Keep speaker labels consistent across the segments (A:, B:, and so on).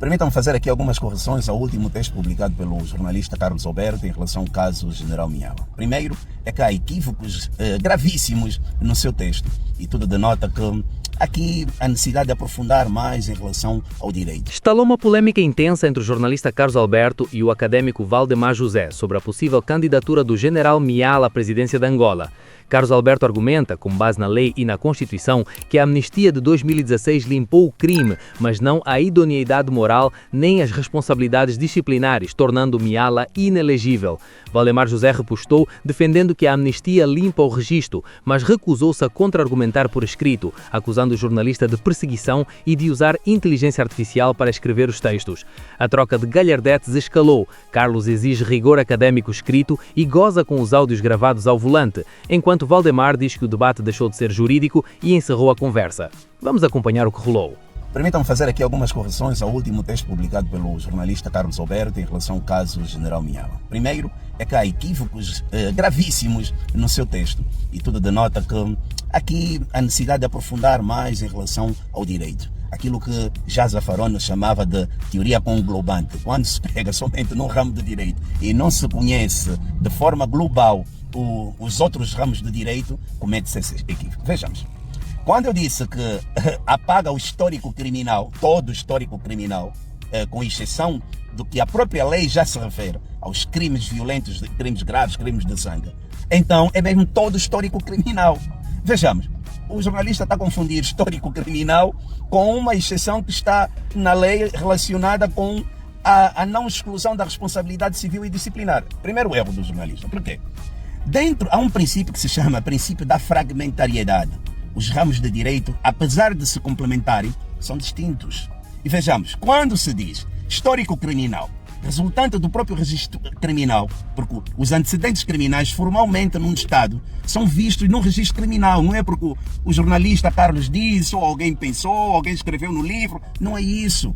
A: Permitam-me fazer aqui algumas correções ao último texto publicado pelo jornalista Carlos Alberto em relação ao caso General Miala. Primeiro, é que há equívocos gravíssimos no seu texto e tudo denota que aqui a necessidade de aprofundar mais em relação ao direito.
B: Estalou uma polêmica intensa entre o jornalista Carlos Alberto e o académico Valdemar José sobre a possível candidatura do General Miala à presidência de Angola. Carlos Alberto argumenta, com base na lei e na Constituição, que a amnistia de 2016 limpou o crime, mas não a idoneidade moral nem as responsabilidades disciplinares, tornando Miala inelegível. Valdemar José repostou, defendendo que a amnistia limpa o registro, mas recusou-se a contra-argumentar por escrito, acusando o jornalista de perseguição e de usar inteligência artificial para escrever os textos. A troca de galhardetes escalou. Carlos exige rigor académico escrito e goza com os áudios gravados ao volante, enquanto Valdemar diz que o debate deixou de ser jurídico e encerrou a conversa. Vamos acompanhar o que rolou.
A: Permitam-me fazer aqui algumas correções ao último texto publicado pelo jornalista Carlos Alberto em relação ao caso General Miala. Primeiro, é que há equívocos gravíssimos no seu texto e tudo denota que aqui a necessidade de aprofundar mais em relação ao direito. Aquilo que já Zaffaroni chamava de teoria conglobante, quando se pega somente num ramo de direito e não se conhece de forma global os outros ramos de direito, comete-se esse equívoco. Vejamos. Quando eu disse que apaga o histórico criminal, todo o histórico criminal, com exceção do que a própria lei já se refere aos crimes violentos, crimes graves, crimes de sangue, então é mesmo todo o histórico criminal. Vejamos, o jornalista está a confundir histórico criminal com uma exceção que está na lei relacionada com a não exclusão da responsabilidade civil e disciplinar. Primeiro erro do jornalista. Por quê? Há um princípio que se chama princípio da fragmentariedade. Os ramos de direito, apesar de se complementarem, são distintos. E vejamos, quando se diz histórico criminal, resultante do próprio registro criminal, porque os antecedentes criminais formalmente num Estado são vistos num registro criminal, não é porque o jornalista Carlos disse, ou alguém pensou, ou alguém escreveu no livro, não é isso.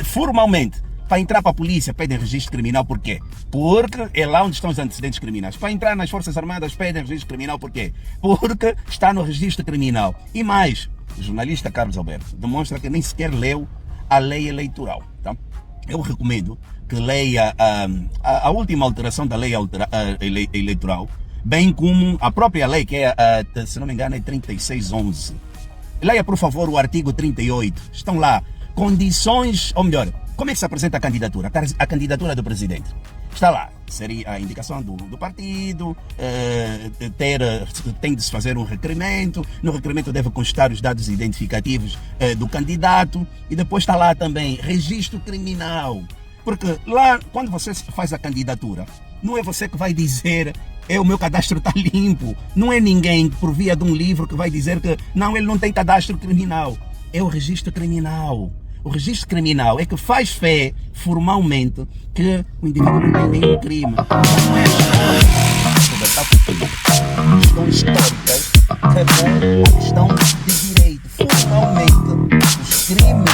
A: Formalmente, para entrar para a polícia pedem registro criminal, por quê? Porque é lá onde estão os antecedentes criminais. Para entrar nas Forças Armadas pedem registro criminal, por quê? Porque está no registro criminal. E mais, o jornalista Carlos Alberto demonstra que nem sequer leu a lei eleitoral. Tá? Eu recomendo que leia a última alteração da lei eleitoral, bem como a própria lei, que é, se não me engano, é 3611. Leia, por favor, o artigo 38. Estão lá condições, ou melhor, como é que se apresenta a candidatura? A candidatura do presidente. Está lá, seria a indicação do partido, tem de se fazer um requerimento, no requerimento deve constar os dados identificativos do candidato e depois está lá também registro criminal. Porque lá, quando você faz a candidatura, não é você que vai dizer o meu cadastro está limpo, não é ninguém por via de um livro que vai dizer que não, ele não tem cadastro criminal, é o registro criminal. O registro criminal é que faz fé formalmente que o indivíduo não tem nenhum crime. Não é questão históricas, é a questão de direito. Formalmente, os crimes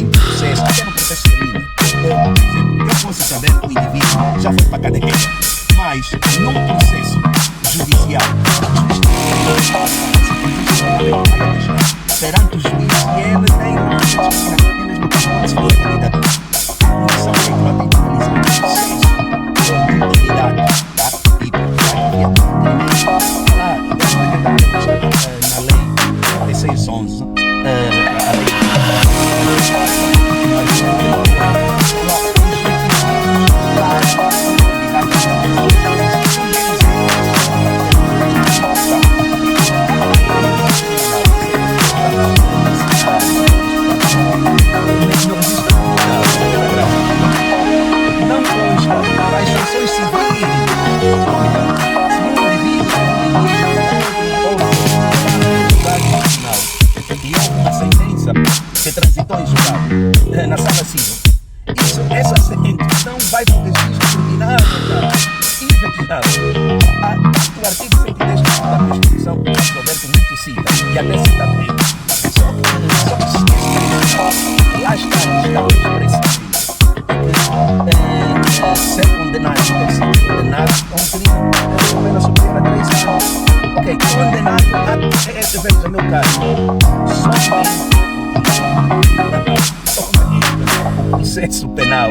A: em processo, até no processo de crime, eu posso saber que o indivíduo já foi para a cadeia, mas num processo judicial, perante o juiz e ele tem uma responsabilidade mesmo que não se for candidato. A Comissão Eleitoral tem que analisar o processo com autoridade, tá? E na lei 3611, a lei que transitou em julgado na sala civil. Essa sentença não vai para o registro criminal, invejável. O artigo 110 da Constituição, o Roberto muito cita, e até cita bem. Só que se esquece, lá está ser condenado, ser condenado a um crime com pena superior a 3 anos. Ok, condenado, veja no meu caso, só processo penal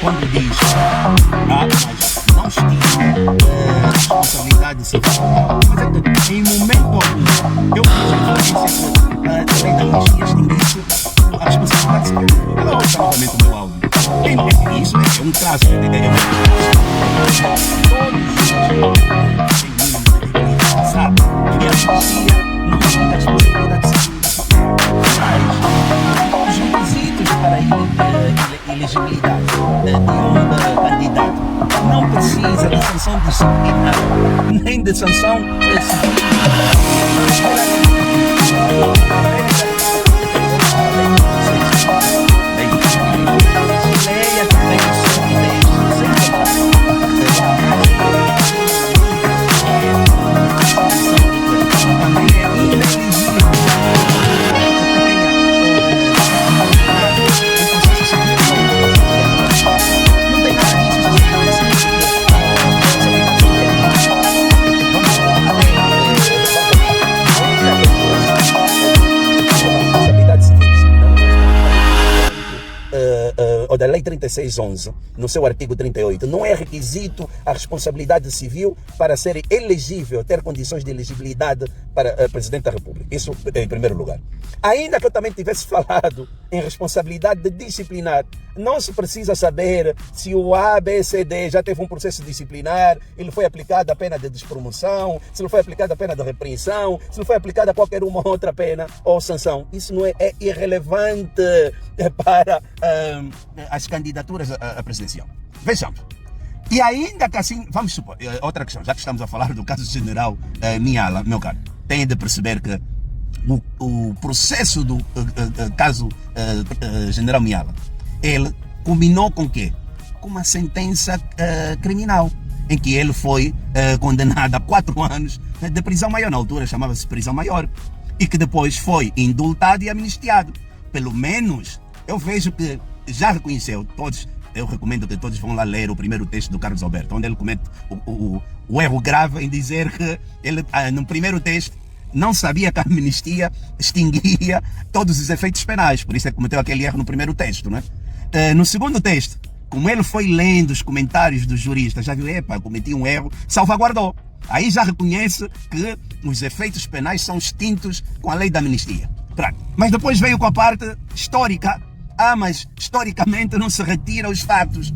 A: quando diz mas não estima responsabilidade civil. Mas é que em momento algum eu fiz referência que a lei da amnistia extinguisse a responsabilidade civil. Ela ouça novamente o meu áudio. Isso é um caso de ideia. Todos sabem que a amnistia não extingue a responsabilidade civil. Mas os requisitos para a elegibilidade de um candidato não precisa de sanção disciplinar, nem de sanção civil. Leia também da Lei 3611, no seu artigo 38, não é requisito a responsabilidade civil para ser elegível, ter condições de elegibilidade para Presidente da República. Isso em primeiro lugar. Ainda que eu também tivesse falado em responsabilidade disciplinar, não se precisa saber se o A, B, C, D já teve um processo disciplinar, ele foi aplicado a pena de despromoção, se não foi aplicada a pena de repreensão, se não foi aplicada qualquer uma outra pena ou sanção. Isso não é irrelevante para as candidaturas à presidencial. Vejamos. E ainda que assim, vamos supor, outra questão, já que estamos a falar do caso general Miala, meu caro, tem de perceber que o processo do caso general Miala, ele culminou com o quê? Com uma sentença criminal, em que ele foi condenado a 4 anos de prisão maior, na altura chamava-se prisão maior, e que depois foi indultado e amnistiado. Pelo menos, eu vejo que já reconheceu, todos, eu recomendo que todos vão lá ler o primeiro texto do Carlos Alberto, onde ele comete o erro grave em dizer que ele, no primeiro texto, não sabia que a amnistia extinguia todos os efeitos penais, por isso é que cometeu aquele erro no primeiro texto, né? No segundo texto, como ele foi lendo os comentários dos juristas, já viu, cometi um erro, salvaguardou. Aí já reconhece que os efeitos penais são extintos com a lei da amnistia. Claro. Mas depois veio com a parte histórica. Mas historicamente não se retira os fatos.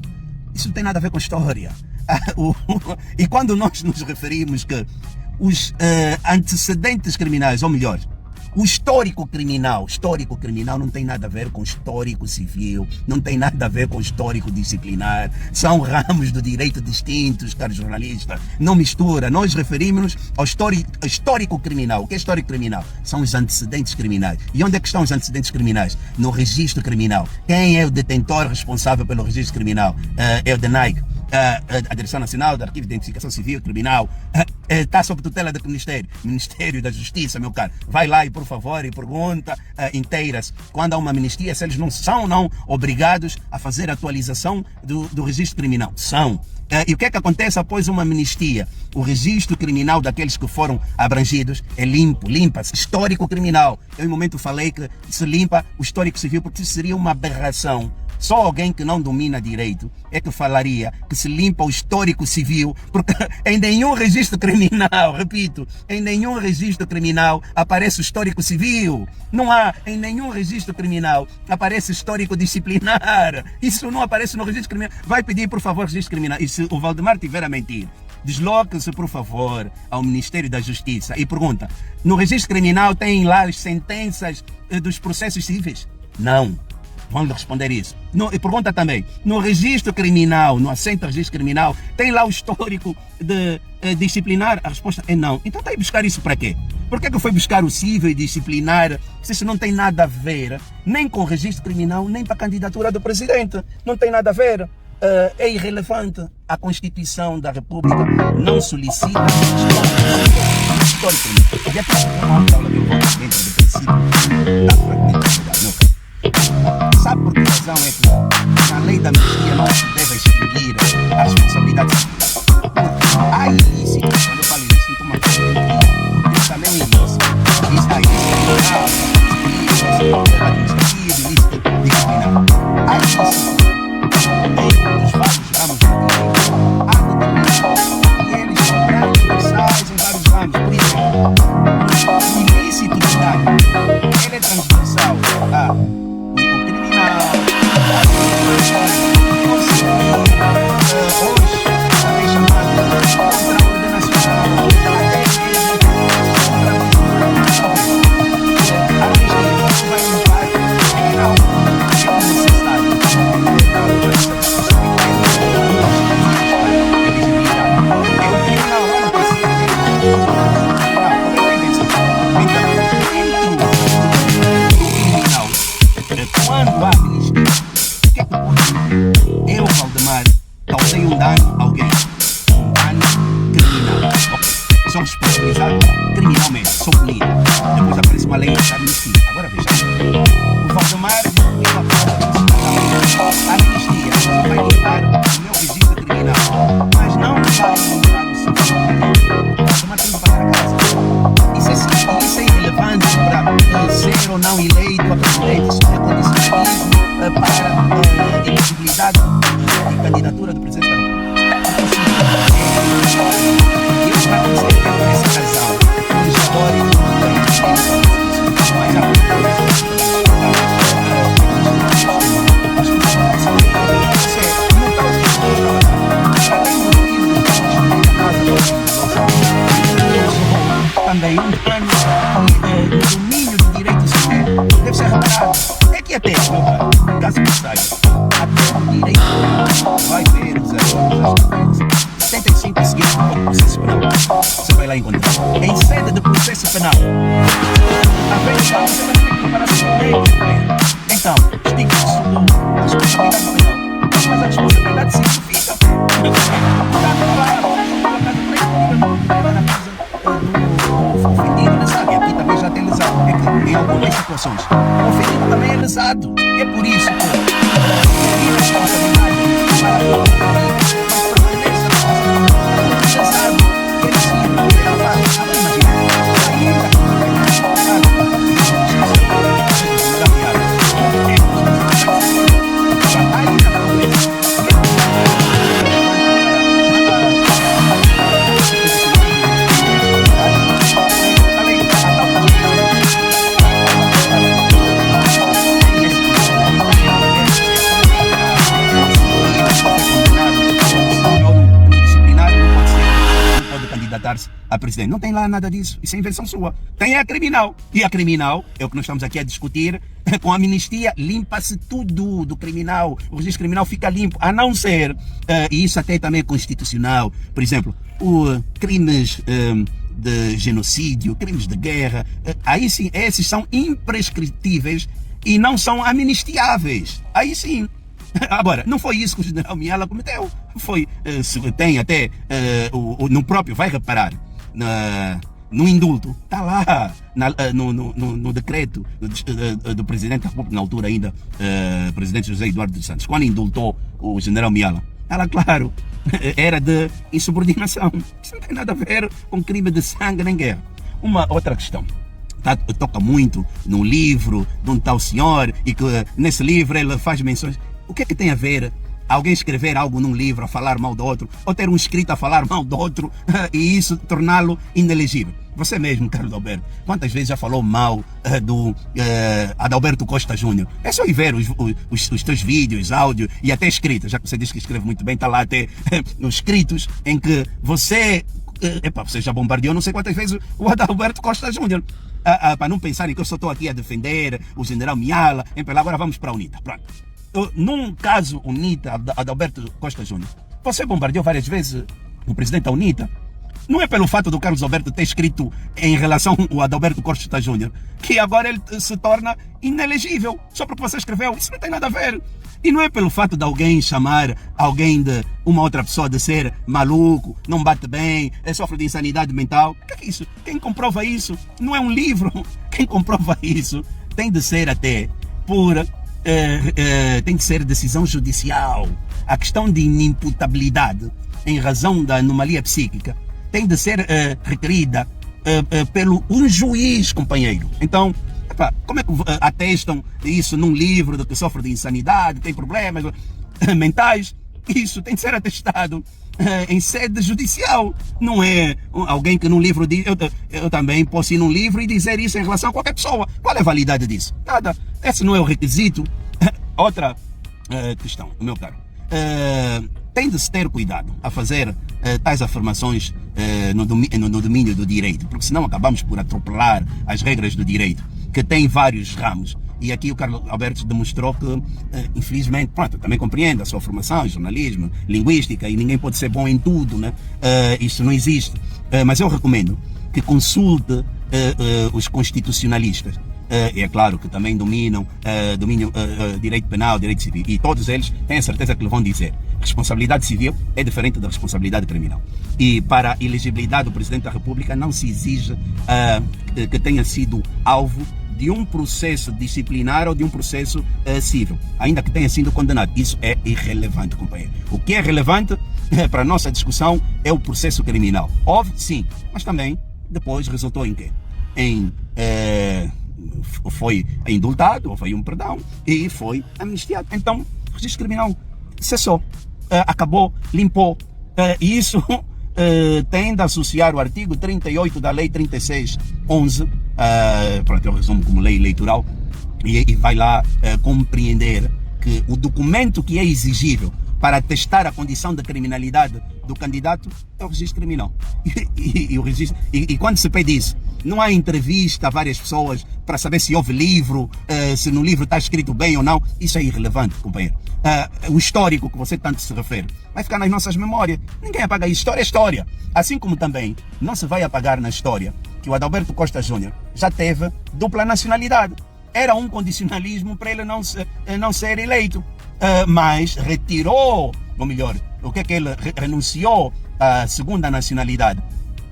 A: Isso não tem nada a ver com história. E quando nós nos referimos que os antecedentes criminais, ou melhor, o histórico criminal não tem nada a ver com histórico civil, não tem nada a ver com histórico disciplinar, são ramos do direito distintos, caro jornalista, não mistura. Nós referimos-nos ao histórico criminal. O que é histórico criminal? São os antecedentes criminais. E onde é que estão os antecedentes criminais? No registro criminal. Quem é o detentor responsável pelo registro criminal? É o DNAIC. A Direção Nacional do Arquivo de Identificação Civil Criminal está sob tutela do Ministério da Justiça, meu caro. Vai lá e, por favor, e pergunta inteiras quando há uma amnistia, se eles não são obrigados a fazer a atualização do registro criminal. São. E o que é que acontece após uma amnistia? O registro criminal daqueles que foram abrangidos é limpa-se. Histórico criminal. Eu em um momento falei que se limpa o histórico civil porque isso seria uma aberração. Só alguém que não domina direito é que falaria que se limpa o histórico civil, porque em nenhum registro criminal, repito, em nenhum registro criminal aparece o histórico civil. Não há, em nenhum registro criminal aparece histórico disciplinar. Isso não aparece no registro criminal. Vai pedir, por favor, registro criminal. E se o Valdemar tiver a mentir, desloque-se, por favor, ao Ministério da Justiça e pergunta, no registro criminal tem lá as sentenças dos processos civis? Não. Vão lhe responder isso. E pergunta também, no registro criminal, no assento registro criminal, tem lá o histórico de disciplinar? A resposta é não. Então está aí buscar isso para quê? Por que foi buscar o civil e disciplinar, se isso não tem nada a ver, nem com o registro criminal, nem para a candidatura do presidente? Não tem nada a ver. É irrelevante. A Constituição da República não solicita histórico. E é uma aula que eu vou dentro do princípio uma lei de amnistia. Agora veja, o Valdemar incluiu a cláusula a amnistia vai limpar o meu registro criminal, mas não vai limpar o seu registro. O Valdemar tem que pagar a casa. Isso é irrelevante para ser ou não eleito a presidente. Isso é condicionalismo para a elegibilidade e candidatura do presidente da República. E eu para dizer que por essa razão, o legislatório mais também um plano de domínio do direito civil deve ser reparado. É que até, meu pai, caso não saiba, até o direito vai ver os artigos 75 seguintes do Código de Processo Penal. Você vai lá encontrar. Em sede de processo penal, a vez lá você vai ter que preparar seu direito. Então, extingue-se a responsabilidade penal, mas a responsabilidade civil fica. O ofendido lesado, e aqui também já tem lesado, é que em algumas situações o ofendido também é lesado, é por isso que a responsabilidade para permanece a responsabilidade lesado, que ele se a presidente. Não tem lá nada disso. Isso é invenção sua. Tem a criminal. E a criminal é o que nós estamos aqui a discutir. Com a amnistia limpa-se tudo do criminal. O registro criminal fica limpo. A não ser, e isso até também é constitucional, por exemplo, crimes de genocídio, crimes de guerra, aí sim, esses são imprescritíveis e não são amnistiáveis. Aí sim. Agora, não foi isso que o general Miala cometeu. Foi, tem até, no próprio, vai reparar, no indulto, está lá, no decreto do presidente da República, na altura ainda, presidente José Eduardo dos Santos, quando indultou o general Miala, ela, claro, era de insubordinação. Isso não tem nada a ver com crime de sangue nem guerra. Uma outra questão. Toca muito num livro de um tal senhor, e que nesse livro ele faz menções. O que é que tem a ver alguém escrever algo num livro a falar mal do outro, ou ter um escrito a falar mal do outro e isso torná-lo inelegível? Você mesmo, Carlos Alberto, quantas vezes já falou mal do Adalberto Costa Júnior? É só ir ver os teus vídeos, áudio e até escritos, já que você diz que escreve muito bem, está lá até os escritos em que você já bombardeou não sei quantas vezes o Adalberto Costa Júnior. Para não pensarem que eu só estou aqui a defender o general Miala, agora vamos para a UNITA. Pronto. Num caso UNITA, Adalberto Costa Júnior, você bombardeou várias vezes o presidente da UNITA. Não é pelo fato do Carlos Alberto ter escrito em relação ao Adalberto Costa Júnior que agora ele se torna inelegível, só porque você escreveu. Isso não tem nada a ver. E não é pelo fato de alguém chamar alguém de uma outra pessoa de ser maluco, não bate bem, sofre de insanidade mental. O que é isso? Quem comprova isso? Não é um livro. Quem comprova isso tem de ser até por... tem de ser decisão judicial. A questão de inimputabilidade em razão da anomalia psíquica tem de ser requerida pelo um juiz, companheiro. Então, como é que atestam isso num livro de que sofre de insanidade, tem problemas mentais? Isso tem de ser atestado em sede judicial. Não é alguém que num livro diz, eu também posso ir num livro e dizer isso em relação a qualquer pessoa. Qual é a validade disso? Nada. Esse não é o requisito. Outra questão, meu caro. Tem de se ter cuidado a fazer tais afirmações no domínio do direito, porque senão acabamos por atropelar as regras do direito, que tem vários ramos. E aqui o Carlos Alberto demonstrou que, infelizmente, pronto, também compreende a sua formação em jornalismo, linguística, e ninguém pode ser bom em tudo, né? Isso não existe. Mas eu recomendo que consulte os constitucionalistas, é claro que também dominam direito penal, direito civil, e todos eles têm a certeza que lhe vão dizer: responsabilidade civil é diferente da responsabilidade criminal. E para a elegibilidade do Presidente da República não se exige que tenha sido alvo de um processo disciplinar ou de um processo civil, ainda que tenha sido condenado. Isso é irrelevante, companheiro. O que é relevante para a nossa discussão é o processo criminal. Houve, sim, mas também depois resultou em quê? Foi indultado, houve um perdão e foi amnistiado. Então, o registro criminal cessou, acabou, limpou. E isso tende a associar o artigo 38 da Lei 3611, pronto, eu resumo como lei eleitoral, e vai lá compreender que o documento que é exigível para testar a condição de criminalidade do candidato é o registro criminal. E quando se pede isso, não há entrevista a várias pessoas para saber se houve livro, se no livro está escrito bem ou não. Isso é irrelevante, companheiro. O histórico que você tanto se refere vai ficar nas nossas memórias. Ninguém apaga isso. História é história. Assim como também não se vai apagar na história que o Adalberto Costa Júnior já teve dupla nacionalidade. Era um condicionalismo para ele não ser eleito. Mas retirou, ou melhor, o que é que ele renunciou à segunda nacionalidade.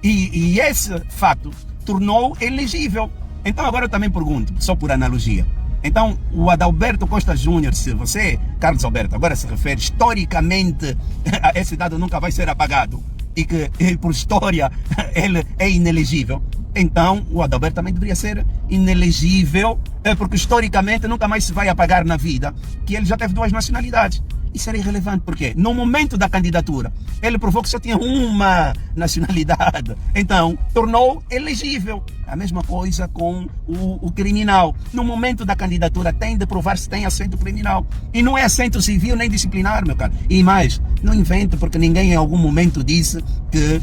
A: E esse fato tornou elegível. Então agora eu também pergunto, só por analogia. Então o Adalberto Costa Júnior, se você, Carlos Alberto, agora se refere historicamente a esse dado nunca vai ser apagado e que por história ele é inelegível, então o Adalberto também deveria ser inelegível, porque historicamente nunca mais se vai apagar na vida que ele já teve duas nacionalidades. Isso era irrelevante, porque no momento da candidatura ele provou que só tinha uma nacionalidade, então tornou elegível. A mesma coisa com o criminal. No momento da candidatura tem de provar se tem assento criminal, e não é assento civil nem disciplinar, meu caro. E mais, não invente, porque ninguém em algum momento disse que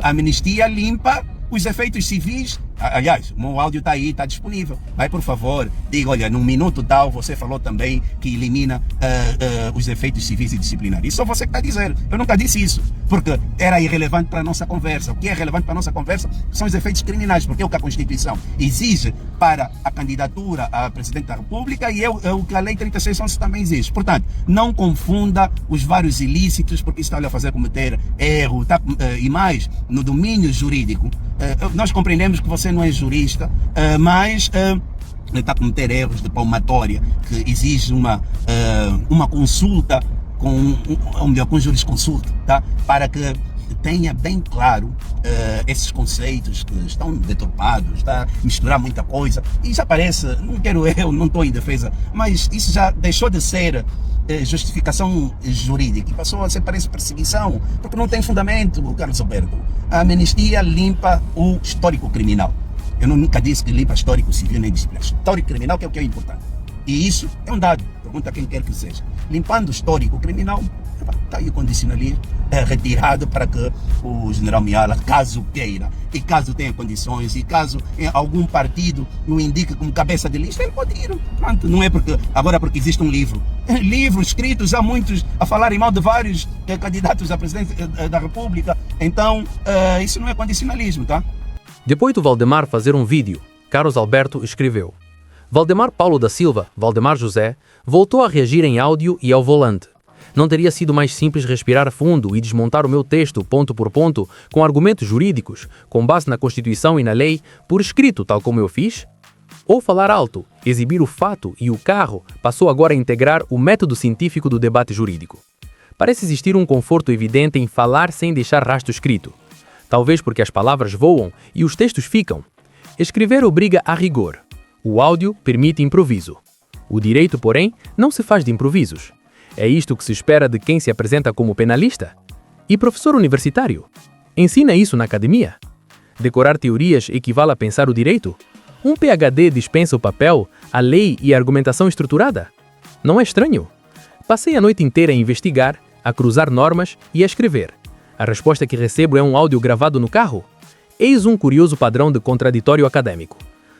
A: a amnistia limpa os efeitos civis. Aliás, o meu áudio está aí, está disponível. Vai, por favor, diga: olha, num minuto tal, você falou também que elimina os efeitos civis e disciplinares. Isso só você que está dizendo. Eu nunca disse isso, porque era irrelevante para a nossa conversa. O que é relevante para a nossa conversa são os efeitos criminais, porque é o que a Constituição exige para a candidatura a Presidente da República e é o que a Lei 3611 também exige. Portanto, não confunda os vários ilícitos, porque isso está a fazer cometer erro, e mais, no domínio jurídico. Nós compreendemos que você não é jurista, mas ele está a cometer erros de palmatória, que exige uma consulta com jurisconsulta, tá? Para que tenha bem claro esses conceitos que estão deturpados, tá? Misturar muita coisa, e já parece, não estou em defesa, mas isso já deixou de ser justificação jurídica e passou a ser, parece, perseguição, porque não tem fundamento, Carlos Alberto. A amnistia limpa o histórico criminal. Eu nunca disse que limpa histórico civil nem disciplinar. Histórico criminal que é o que é importante. E isso é um dado, pergunta a quem quer que seja. Limpando o histórico criminal, está aí o condicionalismo retirado para que o general Miala, caso queira, e caso tenha condições, e caso algum partido o indique como cabeça de lista, ele pode ir. Pronto, não é porque existe um livro. Livros escritos há muitos a falarem mal de vários candidatos à presidência da República. Então, isso não é condicionalismo, tá?
B: Depois do Valdemar fazer um vídeo, Carlos Alberto escreveu: Valdemar Paulo da Silva, Valdemar José, voltou a reagir em áudio e ao volante. Não teria sido mais simples respirar fundo e desmontar o meu texto ponto por ponto, com argumentos jurídicos, com base na Constituição e na lei, por escrito, tal como eu fiz? Ou falar alto, exibir o fato e o carro passou agora a integrar o método científico do debate jurídico. Parece existir um conforto evidente em falar sem deixar rastro escrito. Talvez porque as palavras voam e os textos ficam. Escrever obriga a rigor. O áudio permite improviso. O direito, porém, não se faz de improvisos. É isto que se espera de quem se apresenta como penalista? E professor universitário? Ensina isso na academia? Decorar teorias equivale a pensar o direito? Um PhD dispensa o papel, a lei e a argumentação estruturada? Não é estranho? Passei a noite inteira a investigar, a cruzar normas e a escrever. A resposta que recebo é um áudio gravado no carro? Eis um curioso padrão de contraditório acadêmico.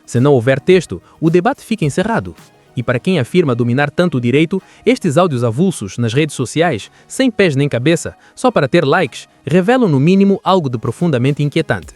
B: Se não houver texto, o debate fica encerrado. E para quem afirma dominar tanto o direito, estes áudios avulsos nas redes sociais, sem pés nem cabeça, só para ter likes, revelam no mínimo algo de profundamente inquietante.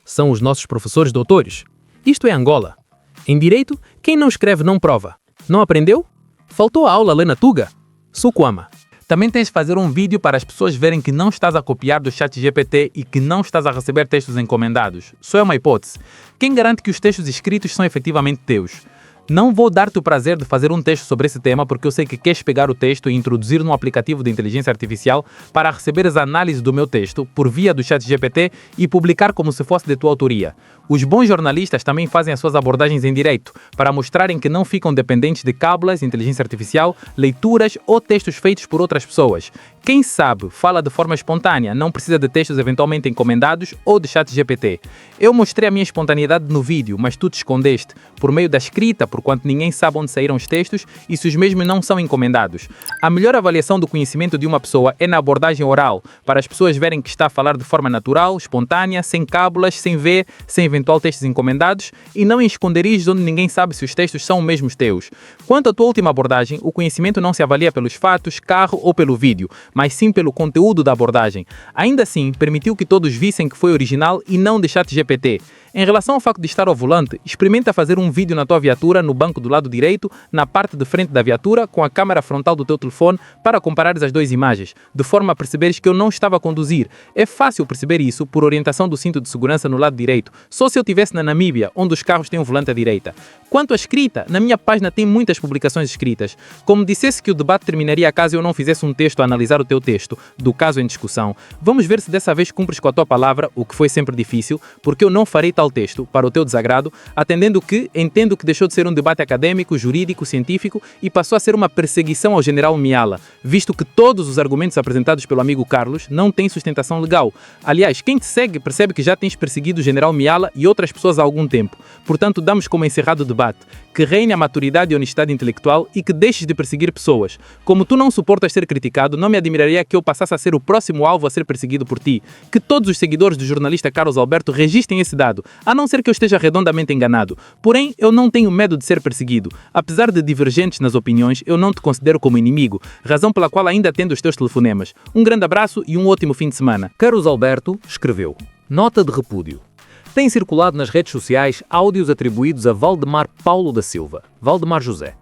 B: São os nossos professores doutores. Isto é Angola. Em direito, quem não escreve não prova. Não aprendeu? Faltou a aula lá na Tuga? Sucuama. Também tens de fazer um vídeo para as pessoas verem que não estás a copiar do ChatGPT e que não estás a receber textos encomendados. Só é uma hipótese. Quem garante que os textos escritos são efetivamente teus? Não vou dar-te o prazer de fazer um texto sobre esse tema porque eu sei que queres pegar o texto e introduzir num aplicativo de inteligência artificial para receber as análises do meu texto por via do ChatGPT e publicar como se fosse de tua autoria. Os bons jornalistas também fazem as suas abordagens em direito para mostrarem que não ficam dependentes de cábulas, inteligência artificial, leituras ou textos feitos por outras pessoas. Quem sabe fala de forma espontânea, não precisa de textos eventualmente encomendados ou de ChatGPT. Eu mostrei a minha espontaneidade no vídeo, mas tu te escondeste por meio da escrita, porquanto ninguém sabe onde saíram os textos e se os mesmos não são encomendados. A melhor avaliação do conhecimento de uma pessoa é na abordagem oral, para as pessoas verem que está a falar de forma natural, espontânea, sem cábulas, sem ver, sem eventual textos encomendados e não em esconderijos onde ninguém sabe se os textos são os mesmos teus. Quanto à tua última abordagem, o conhecimento não se avalia pelos fatos, carro ou pelo vídeo, mas sim pelo conteúdo da abordagem. Ainda assim, permitiu que todos vissem que foi original e não de ChatGPT. Em relação ao facto de estar ao volante, experimenta fazer um vídeo na tua viatura no banco do lado direito, na parte de frente da viatura, com a câmera frontal do teu telefone para comparares as duas imagens, de forma a perceberes que eu não estava a conduzir. É fácil perceber isso por orientação do cinto de segurança no lado direito, só se eu estivesse na Namíbia, onde os carros têm um volante à direita. Quanto à escrita, na minha página tem muitas publicações escritas. Como dissesse que o debate terminaria caso eu não fizesse um texto a analisar o teu texto, do caso em discussão, vamos ver se dessa vez cumpres com a tua palavra, o que foi sempre difícil, porque eu não farei tal texto, para o teu desagrado, atendendo que entendo que deixou de ser um debate acadêmico, jurídico, científico e passou a ser uma perseguição ao general Miala, visto que todos os argumentos apresentados pelo amigo Carlos não têm sustentação legal. Aliás, quem te segue percebe que já tens perseguido o general Miala e outras pessoas há algum tempo. Portanto, damos como encerrado o debate. Que reine a maturidade e honestidade intelectual e que deixes de perseguir pessoas. Como tu não suportas ser criticado, não me admiraria que eu passasse a ser o próximo alvo a ser perseguido por ti. Que todos os seguidores do jornalista Carlos Alberto registrem esse dado, a não ser que eu esteja redondamente enganado. Porém, eu não tenho medo de ser perseguido. Apesar de divergentes nas opiniões, eu não te considero como inimigo, razão pela qual ainda atendo os teus telefonemas. Um grande abraço e um ótimo fim de semana.
C: Carlos Alberto escreveu: Nota de repúdio. Tem circulado nas redes sociais áudios atribuídos a Valdemar Paulo da Silva, Valdemar José,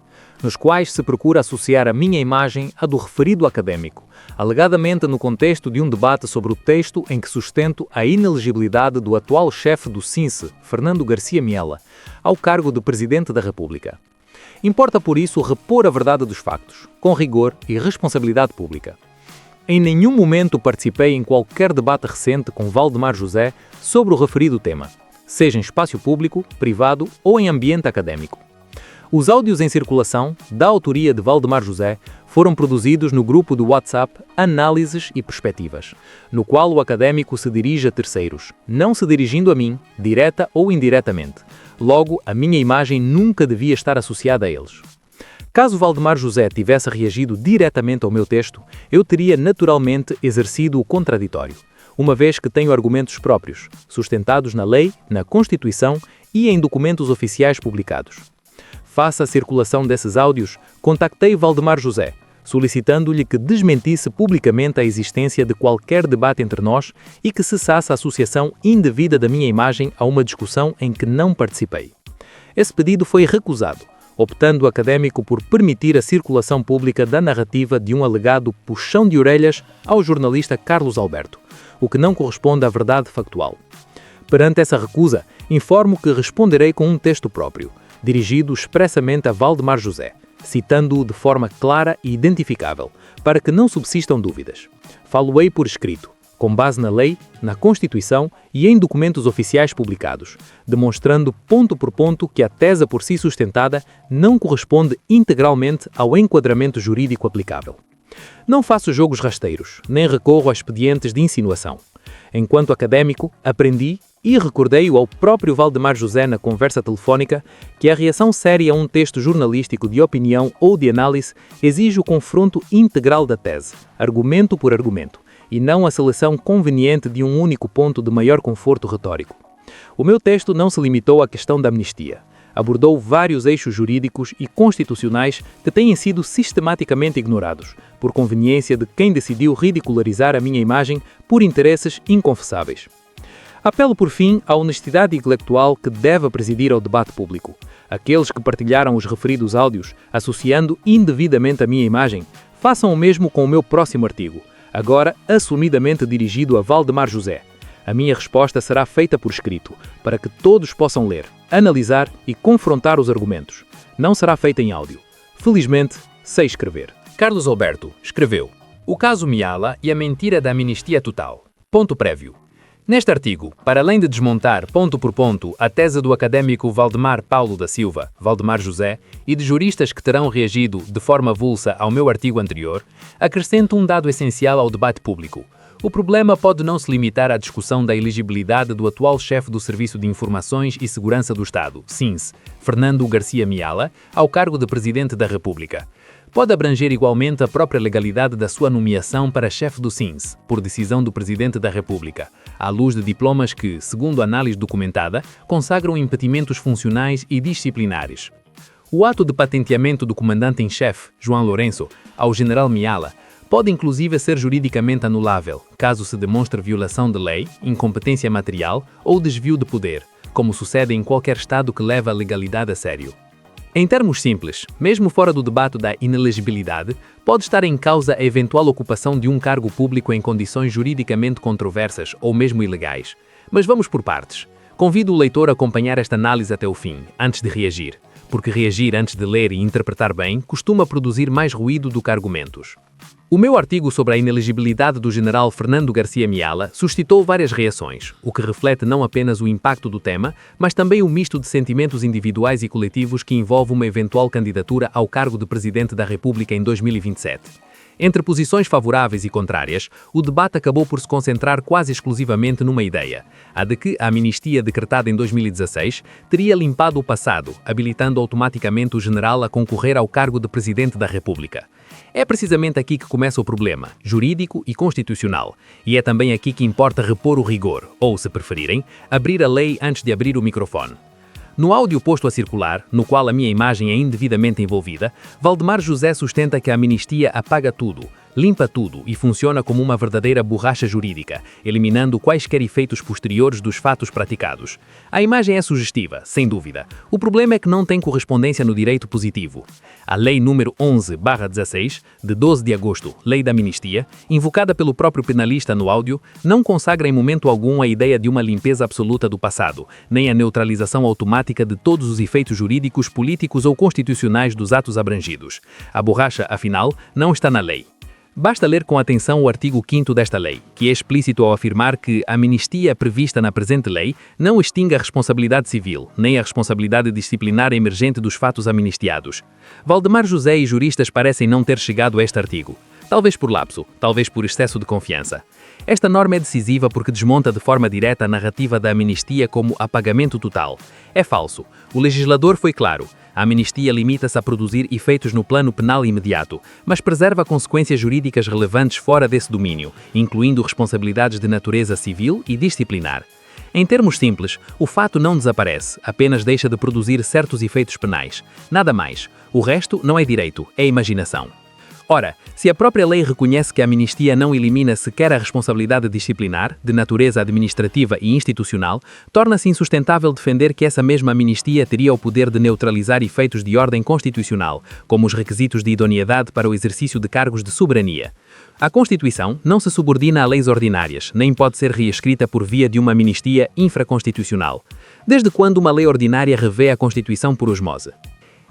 C: nos quais se procura associar a minha imagem à do referido académico, alegadamente no contexto de um debate sobre o texto em que sustento a inelegibilidade do atual chefe do SINCE, Fernando Garcia Miela, ao cargo de Presidente da República. Importa, por isso, repor a verdade dos factos, com rigor e responsabilidade pública. Em nenhum momento participei em qualquer debate recente com Valdemar José sobre o referido tema, seja em espaço público, privado ou em ambiente acadêmico. Os áudios em circulação, da autoria de Valdemar José, foram produzidos no grupo do WhatsApp Análises e Perspectivas, no qual o académico se dirige a terceiros, não se dirigindo a mim, direta ou indiretamente. Logo, a minha imagem nunca devia estar associada a eles. Caso Valdemar José tivesse reagido diretamente ao meu texto, eu teria naturalmente exercido o contraditório, uma vez que tenho argumentos próprios, sustentados na lei, na Constituição e em documentos oficiais publicados. Face à circulação desses áudios, contactei Valdemar José, solicitando-lhe que desmentisse publicamente a existência de qualquer debate entre nós e que cessasse a associação indevida da minha imagem a uma discussão em que não participei. Esse pedido foi recusado, optando o académico por permitir a circulação pública da narrativa de um alegado puxão de orelhas ao jornalista Carlos Alberto, o que não corresponde à verdade factual. Perante essa recusa, informo que responderei com um texto próprio, dirigido expressamente a Valdemar José, citando-o de forma clara e identificável, para que não subsistam dúvidas. Falo-ei por escrito, com base na lei, na Constituição e em documentos oficiais publicados, demonstrando ponto por ponto que a tese por si sustentada não corresponde integralmente ao enquadramento jurídico aplicável. Não faço jogos rasteiros, nem recorro a expedientes de insinuação. Enquanto académico, aprendi e recordei-o ao próprio Valdemar José na conversa telefónica que a reação séria a um texto jornalístico de opinião ou de análise exige o confronto integral da tese, argumento por argumento, e não a seleção conveniente de um único ponto de maior conforto retórico. O meu texto não se limitou à questão da amnistia. Abordou vários eixos jurídicos e constitucionais que têm sido sistematicamente ignorados, por conveniência de quem decidiu ridicularizar a minha imagem por interesses inconfessáveis. Apelo, por fim, à honestidade intelectual que deve presidir ao debate público. Aqueles que partilharam os referidos áudios, associando indevidamente a minha imagem, façam o mesmo com o meu próximo artigo, agora assumidamente dirigido a Valdemar José. A minha resposta será feita por escrito, para que todos possam ler, analisar e confrontar os argumentos. Não será feita em áudio. Felizmente, sei escrever. Carlos Alberto escreveu: O caso Miala e a mentira da amnistia total. Ponto prévio. Neste artigo, para além de desmontar ponto por ponto a tese do académico Valdemar Paulo da Silva, Valdemar José, e de juristas que terão reagido de forma avulsa ao meu artigo anterior, acrescento um dado essencial ao debate público. O problema pode não se limitar à discussão da elegibilidade do atual chefe do Serviço de Informações e Segurança do Estado, SINS, Fernando Garcia Miala, ao cargo de Presidente da República. Pode abranger igualmente a própria legalidade da sua nomeação para chefe do SINS, por decisão do Presidente da República, à luz de diplomas que, segundo análise documentada, consagram impedimentos funcionais e disciplinares. O ato de patenteamento do comandante em chefe, João Lourenço, ao general Miala, pode inclusive ser juridicamente anulável, caso se demonstre violação de lei, incompetência material ou desvio de poder, como sucede em qualquer Estado que leva a legalidade a sério. Em termos simples, mesmo fora do debate da inelegibilidade, pode estar em causa a eventual ocupação de um cargo público em condições juridicamente controversas ou mesmo ilegais. Mas vamos por partes. Convido o leitor a acompanhar esta análise até o fim, antes de reagir, porque reagir antes de ler e interpretar bem costuma produzir mais ruído do que argumentos. O meu artigo sobre a inelegibilidade do general Fernando Garcia Miala suscitou várias reações, o que reflete não apenas o impacto do tema, mas também o misto de sentimentos individuais e coletivos que envolve uma eventual candidatura ao cargo de Presidente da República em 2027. Entre posições favoráveis e contrárias, o debate acabou por se concentrar quase exclusivamente numa ideia, a de que a amnistia decretada em 2016 teria limpado o passado, habilitando automaticamente o general a concorrer ao cargo de Presidente da República. É precisamente aqui que começa o problema, jurídico e constitucional, e é também aqui que importa repor o rigor, ou, se preferirem, abrir a lei antes de abrir o microfone. No áudio posto a circular, no qual a minha imagem é indevidamente envolvida, Valdemar José sustenta que a amnistia apaga tudo, limpa tudo e funciona como uma verdadeira borracha jurídica, eliminando quaisquer efeitos posteriores dos fatos praticados. A imagem é sugestiva, sem dúvida. O problema é que não tem correspondência no direito positivo. A Lei nº 11/16, de 12 de agosto, Lei da Amnistia, invocada pelo próprio penalista no áudio, não consagra em momento algum a ideia de uma limpeza absoluta do passado, nem a neutralização automática de todos os efeitos jurídicos, políticos ou constitucionais dos atos abrangidos. A borracha, afinal, não está na lei. Basta ler com atenção o artigo 5º desta lei, que é explícito ao afirmar que a amnistia prevista na presente lei não extingue a responsabilidade civil, nem a responsabilidade disciplinar emergente dos fatos amnistiados. Valdemar José e juristas parecem não ter chegado a este artigo. Talvez por lapso, talvez por excesso de confiança. Esta norma é decisiva porque desmonta de forma direta a narrativa da amnistia como apagamento total. É falso. O legislador foi claro. A amnistia limita-se a produzir efeitos no plano penal imediato, mas preserva consequências jurídicas relevantes fora desse domínio, incluindo responsabilidades de natureza civil e disciplinar. Em termos simples, o fato não desaparece, apenas deixa de produzir certos efeitos penais. Nada mais. O resto não é direito, é imaginação. Ora, se a própria lei reconhece que a amnistia não elimina sequer a responsabilidade disciplinar, de natureza administrativa e institucional, torna-se insustentável defender que essa mesma amnistia teria o poder de neutralizar efeitos de ordem constitucional, como os requisitos de idoneidade para o exercício de cargos de soberania. A Constituição não se subordina a leis ordinárias, nem pode ser reescrita por via de uma amnistia infraconstitucional. Desde quando uma lei ordinária revê a Constituição por osmose?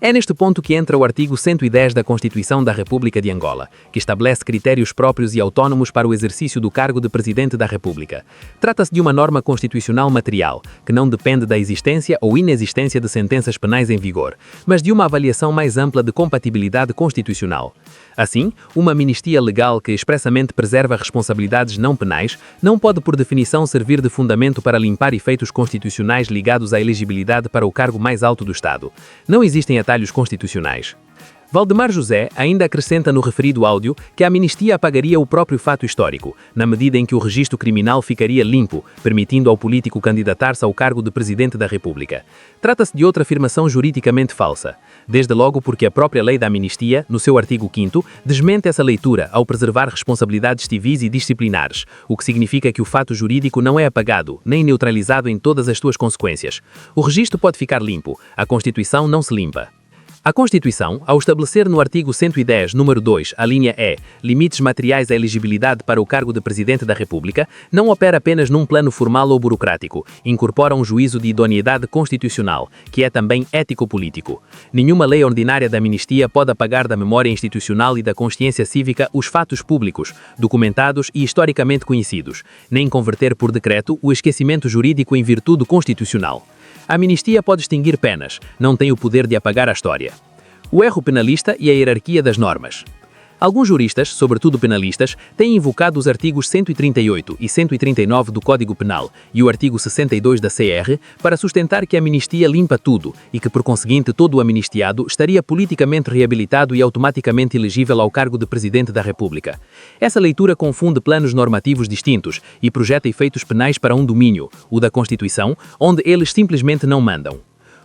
C: É neste ponto que entra o artigo 110 da Constituição da República de Angola, que estabelece critérios próprios e autônomos para o exercício do cargo de Presidente da República. Trata-se de uma norma constitucional material, que não depende da existência ou inexistência de sentenças penais em vigor, mas de uma avaliação mais ampla de compatibilidade constitucional. Assim, uma amnistia legal que expressamente preserva responsabilidades não penais não pode, por definição, servir de fundamento para limpar efeitos constitucionais ligados à elegibilidade para o cargo mais alto do Estado. Não existem atalhos constitucionais. Valdemar José ainda acrescenta no referido áudio que a anistia apagaria o próprio fato histórico, na medida em que o registro criminal ficaria limpo, permitindo ao político candidatar-se ao cargo de Presidente da República. Trata-se de outra afirmação juridicamente falsa. Desde logo porque a própria lei da amnistia, no seu artigo 5º, desmente essa leitura ao preservar responsabilidades civis e disciplinares, o que significa que o fato jurídico não é apagado, nem neutralizado em todas as suas consequências. O registro pode ficar limpo, a Constituição não se limpa. A Constituição, ao estabelecer no artigo 110, número 2, a linha E, limites materiais à elegibilidade para o cargo de Presidente da República, não opera apenas num plano formal ou burocrático, incorpora um juízo de idoneidade constitucional, que é também ético-político. Nenhuma lei ordinária da amnistia pode apagar da memória institucional e da consciência cívica os fatos públicos, documentados e historicamente conhecidos, nem converter por decreto o esquecimento jurídico em virtude constitucional. A amnistia pode extinguir penas, não tem o poder de apagar a história. O erro penalista e a hierarquia das normas. Alguns juristas, sobretudo penalistas, têm invocado os artigos 138 e 139 do Código Penal e o artigo 62 da CR para sustentar que a amnistia limpa tudo e que, por conseguinte, todo o amnistiado estaria politicamente reabilitado e automaticamente elegível ao cargo de Presidente da República. Essa leitura confunde planos normativos distintos e projeta efeitos penais para um domínio, o da Constituição, onde eles simplesmente não mandam.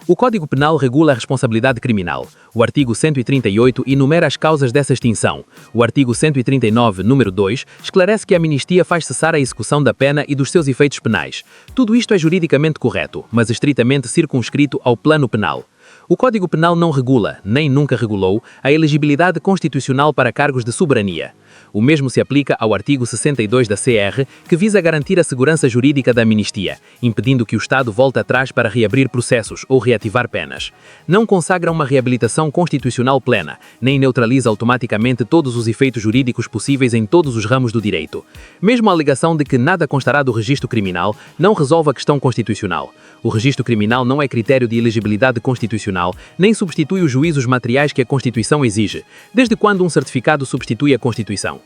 C: O Código Penal regula a responsabilidade criminal. O artigo 138 enumera as causas dessa extinção. O artigo 139, número 2, esclarece que a amnistia faz cessar a execução da pena e dos seus efeitos penais. Tudo isto é juridicamente correto, mas estritamente circunscrito ao plano penal. O Código Penal não regula, nem nunca regulou, a elegibilidade constitucional para cargos de soberania. O mesmo se aplica ao artigo 62 da CR, que visa garantir a segurança jurídica da amnistia, impedindo que o Estado volte atrás para reabrir processos ou reativar penas. Não consagra uma reabilitação constitucional plena, nem neutraliza automaticamente todos os efeitos jurídicos possíveis em todos os ramos do direito. Mesmo a alegação de que nada constará do registro criminal não resolve a questão constitucional. O registro criminal não é critério de elegibilidade constitucional, nem substitui os juízos materiais que a Constituição exige. Desde quando um certificado substitui a Constituição?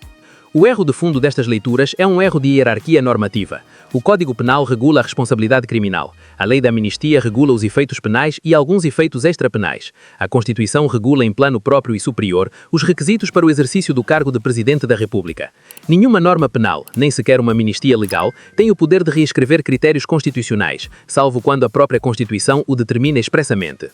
C: O erro de fundo destas leituras é um erro de hierarquia normativa. O Código Penal regula a responsabilidade criminal. A Lei da Amnistia regula os efeitos penais e alguns efeitos extrapenais. A Constituição regula em plano próprio e superior os requisitos para o exercício do cargo de Presidente da República. Nenhuma norma penal, nem sequer uma amnistia legal, tem o poder de reescrever critérios constitucionais, salvo quando a própria Constituição o determina expressamente.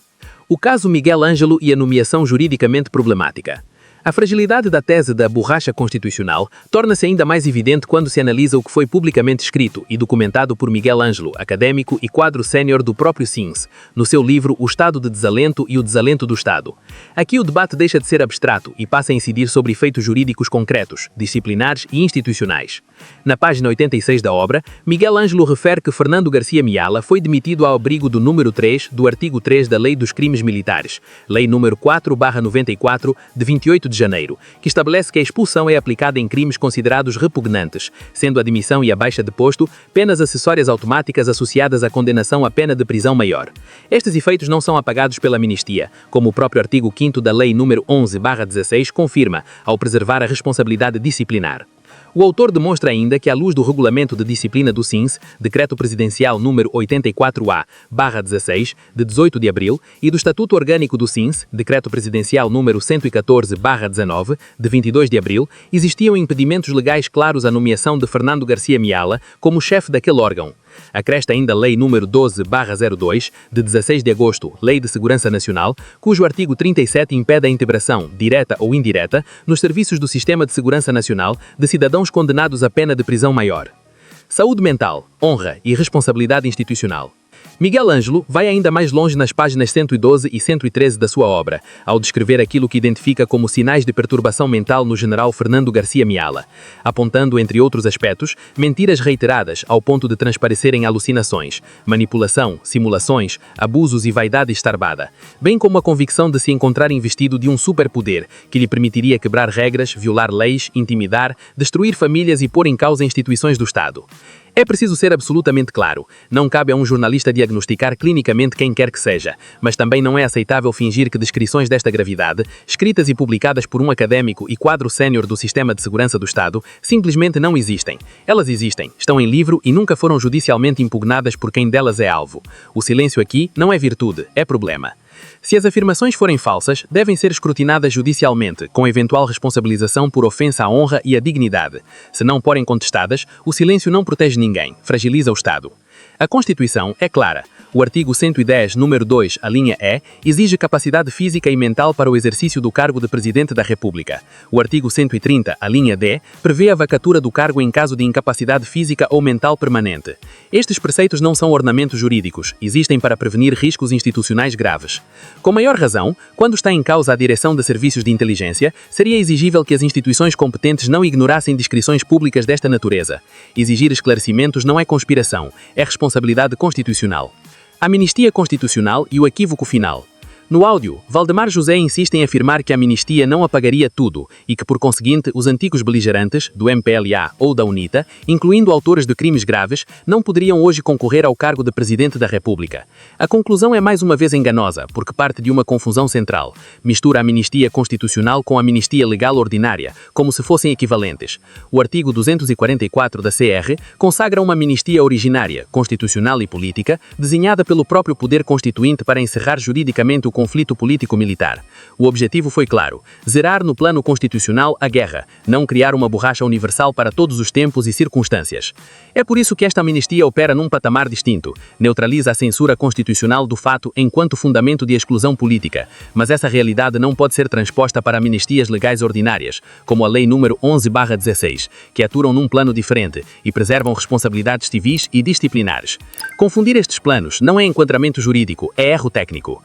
C: O caso Miguel Ângelo e a nomeação juridicamente problemática. A fragilidade da tese da borracha constitucional torna-se ainda mais evidente quando se analisa o que foi publicamente escrito e documentado por Miguel Ângelo, académico e quadro sénior do próprio SINS, no seu livro O Estado de Desalento e o Desalento do Estado. Aqui o debate deixa de ser abstrato e passa a incidir sobre efeitos jurídicos concretos, disciplinares e institucionais. Na página 86 da obra, Miguel Ângelo refere que Fernando Garcia Miala foi demitido ao abrigo do número 3 do artigo 3 da Lei dos Crimes Militares, Lei número 4/94, de 28 de janeiro, que estabelece que a expulsão é aplicada em crimes considerados repugnantes, sendo a demissão e a baixa de posto penas acessórias automáticas associadas à condenação à pena de prisão maior. Estes efeitos não são apagados pela amnistia, como o próprio artigo 5º da Lei número 11/16 confirma, ao preservar a responsabilidade disciplinar. O autor demonstra ainda que, à luz do Regulamento de Disciplina do SINS, Decreto Presidencial número 84A/16, de 18 de abril, e do Estatuto Orgânico do SINS, Decreto Presidencial número 114/19, de 22 de abril, existiam impedimentos legais claros à nomeação de Fernando Garcia Miala como chefe daquele órgão. Acresce ainda a Lei número 12/02, de 16 de agosto, Lei de Segurança Nacional, cujo artigo 37 impede a integração, direta ou indireta, nos serviços do Sistema de Segurança Nacional de cidadãos condenados à pena de prisão maior. Saúde mental, honra e responsabilidade institucional. Miguel Ângelo vai ainda mais longe nas páginas 112 e 113 da sua obra, ao descrever aquilo que identifica como sinais de perturbação mental no general Fernando Garcia Miala, apontando, entre outros aspectos, mentiras reiteradas ao ponto de transparecerem alucinações, manipulação, simulações, abusos e vaidade estarbada, bem como a convicção de se encontrar investido de um superpoder que lhe permitiria quebrar regras, violar leis, intimidar, destruir famílias e pôr em causa instituições do Estado. É preciso ser absolutamente claro, não cabe a um jornalista diagnosticar clinicamente quem quer que seja, mas também não é aceitável fingir que descrições desta gravidade, escritas e publicadas por um académico e quadro sénior do Sistema de Segurança do Estado, simplesmente não existem. Elas existem, estão em livro e nunca foram judicialmente impugnadas por quem delas é alvo. O silêncio aqui não é virtude, é problema.
D: Se as afirmações forem falsas, devem ser escrutinadas judicialmente, com eventual responsabilização por ofensa à honra e à dignidade. Se não forem contestadas, o silêncio não protege ninguém, fragiliza o Estado. A Constituição é clara. O artigo 110, número 2, a linha E, exige capacidade física e mental para o exercício do cargo de Presidente da República. O artigo 130, a linha D, prevê a vacatura do cargo em caso de incapacidade física ou mental permanente. Estes preceitos não são ornamentos jurídicos, existem para prevenir riscos institucionais graves. Com maior razão, quando está em causa a direção de serviços de inteligência, seria exigível que as instituições competentes não ignorassem descrições públicas desta natureza. Exigir esclarecimentos não é conspiração, é responsabilidade constitucional. Amnistia constitucional e o equívoco final. No áudio, Valdemar José insiste em afirmar que a amnistia não apagaria tudo e que, por conseguinte, os antigos beligerantes, do MPLA ou da UNITA, incluindo autores de crimes graves, não poderiam hoje concorrer ao cargo de Presidente da República. A conclusão é mais uma vez enganosa, porque parte de uma confusão central. Mistura a amnistia constitucional com a amnistia legal ordinária, como se fossem equivalentes. O artigo 244 da CR consagra uma amnistia originária, constitucional e política, desenhada pelo próprio poder constituinte para encerrar juridicamente o conflito político-militar. O objetivo foi claro: zerar no plano constitucional a guerra, não criar uma borracha universal para todos os tempos e circunstâncias. É por isso que esta amnistia opera num patamar distinto, neutraliza a censura constitucional do fato enquanto fundamento de exclusão política, mas essa realidade não pode ser transposta para amnistias legais ordinárias, como a Lei nº 11/16, que aturam num plano diferente e preservam responsabilidades civis e disciplinares. Confundir estes planos não é enquadramento jurídico, é erro técnico.